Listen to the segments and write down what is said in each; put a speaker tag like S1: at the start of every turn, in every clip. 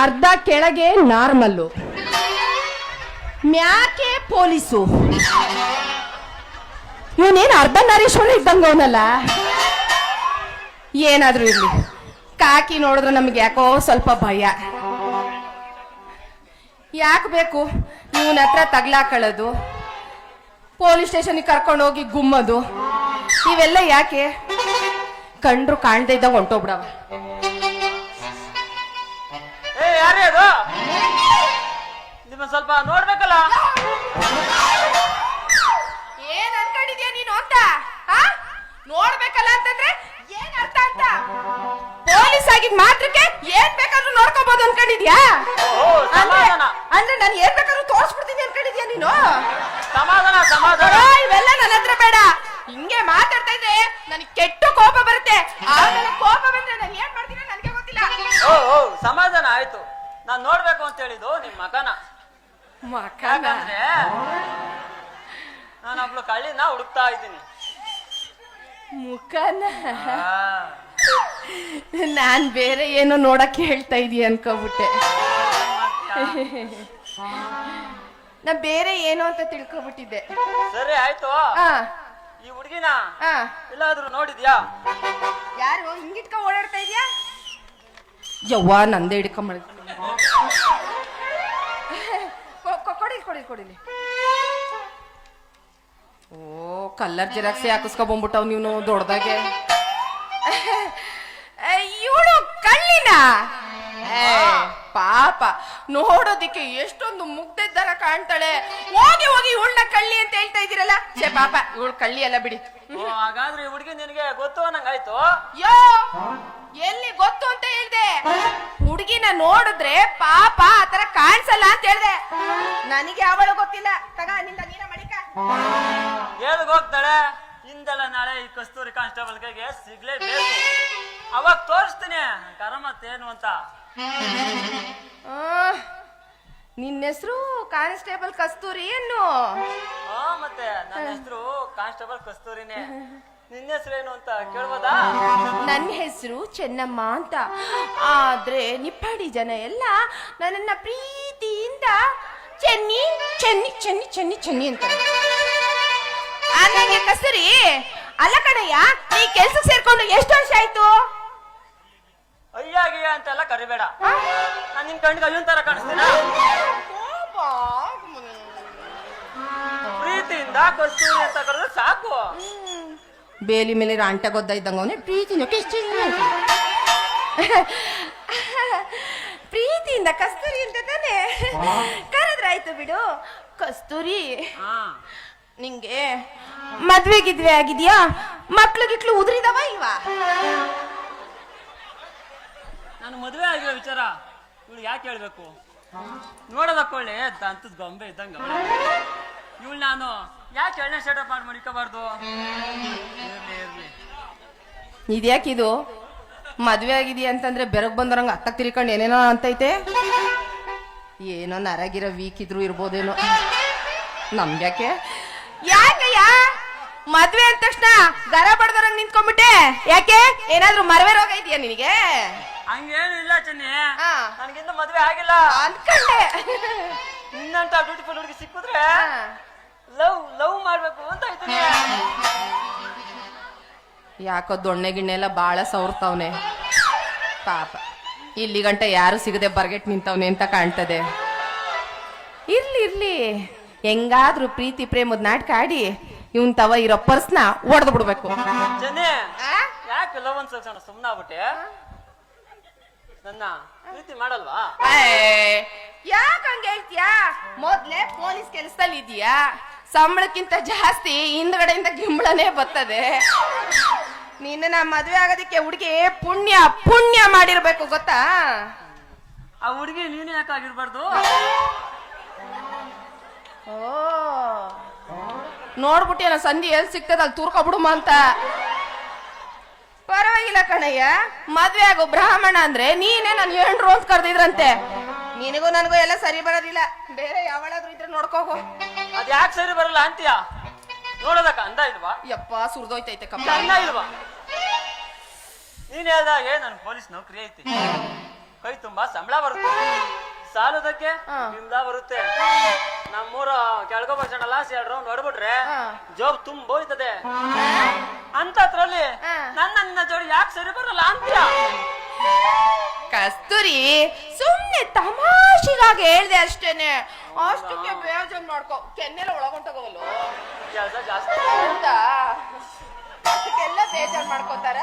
S1: ಅರ್ಧ ಕೆಳಗೆ normal, ಮ್ಯಾಕೆ police. ಇವನೇನು ಅರ್ಧ ನಾರೀಶ್ವರ ಇದ್ದಂಗ ಅವನಲ್ಲ. ಏನಾದ್ರೂ ಇರ್ಲಿ, ಕಾಕಿ ನೋಡಿದ್ರೆ ನಮ್ಗೆ ಯಾಕೋ ಸ್ವಲ್ಪ ಭಯ. ಯಾಕೆ ಬೇಕು ಇವನ ಹತ್ರ ತಗ್ಲಾಕೊಳ್ಳೋದು, ಪೊಲೀಸ್ ಸ್ಟೇಷನ್ಗೆ ಕರ್ಕೊಂಡು ಹೋಗಿ ಗುಮ್ಮದು, ಇವೆಲ್ಲ ಯಾಕೆ? ಕಂಡ್ರು ಕಾಣ್ದೇ ಇದ್ದಾಗ ಹೊಂಟೋಗ್ಬಿಡವ.
S2: ಯಾರೇ ಅದು? ನಿಮ್ಮ ಸ್ವಲ್ಪ ನೋಡ್ಬೇಕಲ್ಲ.
S1: ಏನ್ ಅನ್ಕೊಂಡಿದ್ಯಾ ನೀನು ಅಂತ? ನೋಡ್ಬೇಕಲ್ಲ ಅಂತಂದ್ರೆ ಏನ್ ಅರ್ಥ ಅಂತ? ಪೊಲೀಸ್ ಆಗಿದ್ ಮಾತ್ರಕ್ಕೆ ಏನ್ ಬೇಕಾದ್ರೂ ನೋಡ್ಕೋಬಹುದು ಅನ್ಕೊಂಡಿದ್ಯಾ? ಅಂದ್ರೆ ನಾನು ಏನ್ ಬೇಕಾದ್ರೂ ತೋರ್ಸ್ಬಿಡ್ತೀನಿ ಅನ್ಕೊಂಡಿದ್ಯಾ ನೀನು?
S2: ಸಮಾಧಾನ ಸಮಾಧಾನ.
S1: ಇವೆಲ್ಲ ನನ್ನ ಹತ್ರ ಬೇಡ. ಹಿಂಗೆ ಮಾತಾಡ್ತಾ ಇದ್ರೆ ನನಗೆ ಕೆಟ್ಟ ಕೋಪ ಬರುತ್ತೆ. ಆಮೇಲೆ ಕೋಪ ಬಂದ್ರೆ ನಾನು ಏನ್ ಮಾಡ್ತೀನಿ ನನಗೆ ಗೊತ್ತಿಲ್ಲ.
S2: ಓ ಸಮಾಧಾನ ಆಯ್ತು. ನಾನ್ ನೋಡ್ಬೇಕು ಅಂತ ಹೇಳಿದ್ದು ನಿಮ್ ಮಗನ. ಯಾಕಂದ್ರೆ ನಾನೊಬ್ಳು ಕಳ್ಳಿನ ಹುಡುಕ್ತಾ ಇದ್ದೀನಿ.
S1: ಮುಖನ ನಾನ್ ಬೇರೆ ಏನೋ ನೋಡಕ್ ಹೇಳ್ತಾ ಇದೀಯ ಅನ್ಕೋಬಿಟ್ಟೆ. ನಾ ಬೇರೆ ಏನೋ ಅಂತ ತಿಳ್ಕೊಬಿಟ್ಟಿದ್ದೆ.
S2: ಸರಿ ಆಯ್ತು. ಈ ಹುಡುಗಿನ ಎಲ್ಲಾದ್ರೂ ನೋಡಿದ್ಯಾ?
S1: ಯಾರು ಹಿಂಗಿಟ್ಕ ಓಡಾಡ್ತಾ ಇದೀಯಾ? ಯವ್ವ ನಂದೇ ಹಿಡ್ಕೊಂಡ್ ಕೊಡಿಲಿ. ಓ ಕಲ್ಲರ್ ಜೆರಾಕ್ಸಿ ಹಾಕಿಸ್ಕೊಂಡ್ಬಿಟ್ಟವ್ ನೀನು ದೊಡ್ಡದಾಗೆ. ಇವಳು ಕಳ್ಳಿನ ಪಾಪ ನೋಡೋದಿಕ್ಕೆ ಎಷ್ಟೊಂದು ಮುಗ್ದೆದ್ದರ ಕಾಣ್ತಾಳೆ. ಹೋಗಿ ಹೋಗಿ ಇವಳನ್ನ ಕಳ್ಳಿ ಅಂತ ಹೇಳ್ತಾ ಇದೀರಲ್ಲ. ಛೇ ಪಾಪ ಇವಳು ಕಳ್ಳಿ ಅಲ್ಲ ಬಿಡಿ.
S2: ಹಾಗಾದ್ರೆ ಈ ಹುಡುಗಿ ನಿನಗೆ ಗೊತ್ತು ಅನ್ನಂಗಾಯ್ತು.
S1: ಯೋ ಎಲ್ಲಿ ಗೊತ್ತು ಅಂತ ಹೇಳ್ದೆ? ಹುಡುಗಿನ ನೋಡಿದ್ರೆ ಪಾಪ ಆತರ ಕಾಣಿಸಲ್ಲ ಅಂತ ಹೇಳ್ದೆ. ನನಗೆ ಅವಳು ಗೊತ್ತಿಲ್ಲ. ತಗ ನಿಂದ ನೀನ ಮಡಿಕ
S2: ಹೇಳ್ ಹೋಗ್ತಾಳೆ. ಹಿಂದೆಲ್ಲ ನಾಳೆ ಈ ಕಸ್ತೂರಿ ಕಾನ್ಸ್ಟೇಬಲ್ ಕೈಗೆ ಸಿಗ್ಲೇಬೇಕು. ಅವಾಗ ತೋರಿಸ್ತೀನಿ ಕರಮತ್ತೇನು ಅಂತ.
S1: ನಿನ್ನ ಹೆಸರು ಕಾನ್ಸ್ಟೇಬಲ್ ಕಸ್ತೂರಿ ಏನು?
S2: ಮತ್ತೆ ನನ್ನ ಹೆಸರು ಕಾನ್ಸ್ಟೇಬಲ್ ಕಸ್ತೂರಿನೇ. ನಿನ್ನ ಹೆಸರೇನು ಅಂತ ಕೇಳ್ಬೋದಾ?
S1: ನನ್ನ ಹೆಸರು ಚೆನ್ನಮ್ಮ ಅಂತ. ಆದ್ರೆ ನಿಪ್ಪಾಡಿ ಜನ ಎಲ್ಲ ನನ್ನನ್ನ ಪ್ರೀತಿಯಿಂದ ಚೆನ್ನಿ ಚೆನ್ನಿ ಚೆನ್ನಿ ಚೆನ್ನಿ ಚೆನ್ನಿ ಅಂತ. ನನಗೆ ಕಸ್ತೂರಿ ಅಲ್ಲ ಕಣಯ್ಯ. ನೀ ಕೆಲ್ಸಕ್ಕೆ ಸೇರ್ಕೊಂಡು ಎಷ್ಟು ವರ್ಷ ಆಯ್ತು?
S2: ಅಯ್ಯಾಗಿಯ ಅಂತೆಲ್ಲ ಕರಿಬೇಡ. ನಾನ್ ನಿನ್ ಕಣ್ಣಿಗೆ ಅಯ್ಯನ್ ತರ ಕಾಣಿಸ್ತೀನ? ಪ್ರೀತಿಯಿಂದ ಕಸ್ತೂರಿ ಅಂತ ಕರೆದ್ರೆ ಸಾಕು.
S1: ಬೇಲಿ ಮೇಲೆ ರಾಂಟ ಗೊದ್ದ ಇದ್ದಂಗ ಅವನೇ ಪ್ರೀತಿಯಿಂದ ಪ್ರೀತಿಯಿಂದ ಕಸ್ತೂರಿ ಅಂತ ತಾನೆ ಕರೆದ್ರಾಯ್ತು ಬಿಡು. ಕಸ್ತೂರಿ, ನಿಂಗೆ ಮದ್ವೆ ಗಿದ್ವೆ ಆಗಿದ್ಯಾ? ಮಕ್ಳು ಗಿಟ್ಲು ಉದ್ರಿದವ ಇಲ್ವಾ?
S2: ನಾನು ಮದುವೆ ಆಗಿರೋ ವಿಚಾರ ಇವಳು ಯಾಕೆ ಹೇಳ್ಬೇಕು? ನೋಡೋದಕ್ಕೊಳ್ಳೆ ದಂತದ ಗೊಂಬೆ ಇದ್ದಂಗ ಇವಳು ನಾನು ಯಾಕೆ ಎಣ್ಣೆ ಶೇಟಪ್ ಮಾಡಿ ಮಡಿಕೋಬಾರ್ದು?
S1: ಇದ್ಯಾಕಿದು ಮದ್ವೆ ಆಗಿದೆಯಾ ಅಂತಂದ್ರೆ ಬೆರಗ್ ಬಂದರಂಗ ಅತ್ತಕ್ ತಿರ್ಕೊಂಡು ಏನೇನೋ ಅಂತೈತೆ. ಏನೋ ನರಗಿರೋ ವೀಕ್ ಇದ್ರು ಇರ್ಬೋದೇನೋ. ನಮ್ಗ್ಯಾಕೆ? ಯಾಕಯ್ಯ ಮದ್ವೆ ಅಂದ ತಕ್ಷಣ ಗರ ಬಡ್ದರಂಗ್ ನಿಂತ್ಕೊಂಡ್ಬಿಟ್ಟೆ? ಯಾಕೆ ಏನಾದ್ರೂ ಮರವೆ ರೋಗ ಇದೆಯಾ ನಿನಗೆ?
S2: ಹಂಗೇನು ಇಲ್ಲ ಚೆನ್ನಿ, ನನಗಿಂತ ಮದ್ವೆ ಆಗಿಲ್ಲ
S1: ಅನ್ಕೊಂಡೆ.
S2: ನಿನ್ನಂತ ಬ್ಯೂಟಿಫುಲ್ ಹುಡುಗಿ ಸಿಕ್ಕಿದ್ರೆ ಲವ್ ಲವ್ ಮಾಡ್ಬೇಕು ಅಂತ ಆಯ್ತು.
S1: ಯಾಕೋ ದೊಣ್ಣೆ ಗಿಣ್ಣೆ ಎಲ್ಲ ಬಾಳ ಸವರ್ತಾವ್ನೆ ಪಾಪ. ಇಲ್ಲಿ ಗಂಟ ಯಾರು ಸಿಗದೆ ಬರ್ಗೆಟ್ ನಿಂತವ್ನೆ ಅಂತ ಕಾಣ್ತದೆ. ಇರ್ಲಿ ಇರ್ಲಿ, ಹೆಂಗಾದ್ರೂ ಪ್ರೀತಿ ಪ್ರೇಮದ ನಾಟಕ ಆಡಿ ಇವನ್ ತವ ಇರೋ ಪರ್ಸ್ನ ಒಡೆದು ಬಿಡ್ಬೇಕು.
S2: ಚೆನ್ನಿ ಯಾಕೆ ಲವ್ ಅನ್ಸೋಣ ಸುಮ್ನ ಆಗ್ಬಿಟ್ಟೆ? ನನ್ನ ಪ್ರೀತಿ ಮಾಡಲ್ವಾ?
S1: ಯಾಕೆ ಹಂಗ ಹೇಳ್ತೀಯಾ? ಮೊದ್ಲೇ ಪೊಲೀಸ್ ಕೆಲಸದಲ್ಲಿ ಇದೀಯಾ, ಸಂಬಳಕ್ಕಿಂತ ಜಾಸ್ತಿ ಹಿಂದ್ಗಡೆಯಿಂದ ಗಿಂಬಳನೇ ಬರ್ತದೆ. ನಿನ್ನ ಮದ್ವೆ ಆಗೋದಕ್ಕೆ ಹುಡುಗಿ ಪುಣ್ಯ ಪುಣ್ಯ ಮಾಡಿರ್ಬೇಕು ಗೊತ್ತಾ?
S2: ಆ ಹುಡುಗಿ ನೀನು ಯಾಕೆ ಆಗಿರ್ಬಾರ್ದು?
S1: ಓ ನೋಡ್ಬಿಟ್ಟೇನ ಸಂಧಿ ಎಲ್ಲಿ ಸಿಗ್ತದ ಅಲ್ಲಿ ತೂರ್ಕೊಬಿಡುಮ ಅಂತ. ಪರವಾಗಿಲ್ಲ ಕಣಯ್ಯ, ಮದ್ವೆ ಆಗೋ ಬ್ರಾಹ್ಮಣ ಅಂದ್ರೆ ನೀನೇ ನನ್ ಹೆಂಡ್ರು ಅಂತ ಕರ್ದಿದ್ರಂತೆ. ನಿನಗೂ ನನಗೂ ಎಲ್ಲ ಸರಿ ಬರೋದಿಲ್ಲ, ಬೇರೆ ಯಾವಳಾದ್ರೂ ಇದ್ರೆ ನೋಡ್ಕೋಗೋ.
S2: ಅದ್ ಯಾಕೆ ಸರಿ ಬರಲ್ಲ ಅಂತೀಯ? ನೋಡೋದಕ್ಕ ಅಂದ ಇಲ್ವಾ?
S1: ಯಪ್ಪ ಸುರ್ದೋಯ್ತೈತೆ ಕಪ್ಪ.
S2: ಅಂದ ಇಲ್ವಾ? ನೀನ್ ಹೇಳ್ದಾಗೆ ನನ್ ಪೊಲೀಸ್ ನೌಕರಿ ಐತಿ, ಕೈ ತುಂಬಾ ಸಂಬಳ ಬರುತ್ತೆ, ಸಾಲದಕ್ಕೆ ನಿಂದ ಬರುತ್ತೆ. ನಮ್ಮೂರ ಕೆಳಗೋ ಬಸ್ ಸ್ಟ್ಯಾಂಡ್ ಅಲ್ಲ 2 ರೌಂಡ್ ಹೊಡ್ಬಿಟ್ರೆ ಜಾಬ್ ತುಂಬ ಹೋಯ್ತದೆ. ಅಂತದ್ರಲ್ಲಿ ನನ್ನ ಜೋಡಿ ಯಾಕೆ ಸರಿ ಬರಲ್ಲ ಅಂತೀಯ?
S1: ಕಸ್ತೂರಿ, ಸುಮ್ನೆ ತಮಾಷೆಗಾಗಿ ಹೇಳ್ದೆ ಅಷ್ಟೇನೆ, ಅಷ್ಟಕ್ಕೆ ಬೇಜಾರ್ ಮಾಡ್ಕೊ. ಕೆನ್ನೆಲ್ಲ ಒಳಗೊಂಡೋಗವಲ್ಲ
S2: ಕೆಲಸ ಜಾಸ್ತಿ
S1: ಅಂತ ಅದಕ್ಕೆಲ್ಲ ಬೇಜಾರ್ ಮಾಡ್ಕೋತಾರ.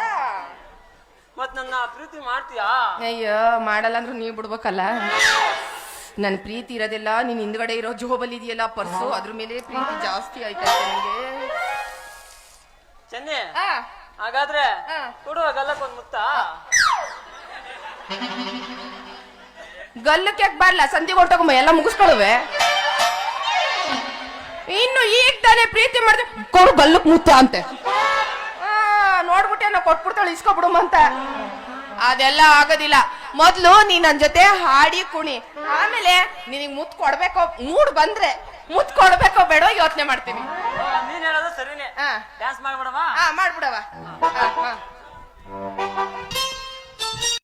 S2: ಮತ್ ನನ್ನ ಪ್ರೀತಿ ಮಾಡ್ತೀಯಾ?
S1: ಅಯ್ಯೋ, ಮಾಡಲ್ಲ ಅಂದ್ರೂ ನೀವ್ ಬಿಡ್ಬೇಕಲ್ಲ. ನನ್ ಪ್ರೀತಿ ಇರೋದಿಲ್ಲ, ನೀನ್ ಹಿಂದ್ಗಡೆ ಇರೋ ಜೋಬಲ್ ಇದೆಯಲ್ಲ ಪರ್ಸು, ಅದ್ರ ಮೇಲೆ ಪ್ರೀತಿ ಜಾಸ್ತಿ ಆಯ್ತಾ ನಿಂಗೆ.
S2: ಚೆನ್ನಿ, ಹಾಗಾದ್ರೆ ಕೊಡುವ ಗಲ್ಲಕ್ ಒಂದ್ ಮುತ್ತ.
S1: ಗಲ್ಲಕ್ಕೆ ಯಾಕೆ ಬರ್ಲ, ಸಂಧಿಗೆ ಹೊರಟೋಗಮ್ಮ, ಎಲ್ಲ ಮುಗಿಸ್ಕೊಳುವೆ. ಇನ್ನು ಈಗ ತಾನೇ ಪ್ರೀತಿ ಮಾಡಿದ್ರೆ ಕೊಡು ಗಲ್ಲಕ್ ಮುತ್ತ ಅಂತೆ. ನೋಡ್ಬಿಟ್ಟೆ ನಾ ಕೊಟ್ಬಿಡ್ತಾಳೆ, ಇಸ್ಕೊಬಿಡುಮ ಅಂತ. ಅದೆಲ್ಲ ಆಗೋದಿಲ್ಲ. ಮೊದ್ಲು ನೀ ನನ್ ಜೊತೆ ಹಾಡಿ ಕುಣಿ, ಆಮೇಲೆ ನಿನಗ್ ಮುತ್ ಕೊಡ್ಬೇಕೋ, ಮೂಡ್ ಬಂದ್ರೆ ಮುತ್ ಕೊಡ್ಬೇಕೋ ಬೇಡೋ ಯೋಚನೆ ಮಾಡ್ತೀನಿ.
S2: ನೀನ್ ಹೇಳೋದು ಸರಿನೇ. ಡ್ಯಾನ್ಸ್ ಮಾಡ್ಬಿಡವಾ?
S1: ಮಾಡ್ಬಿಡವ.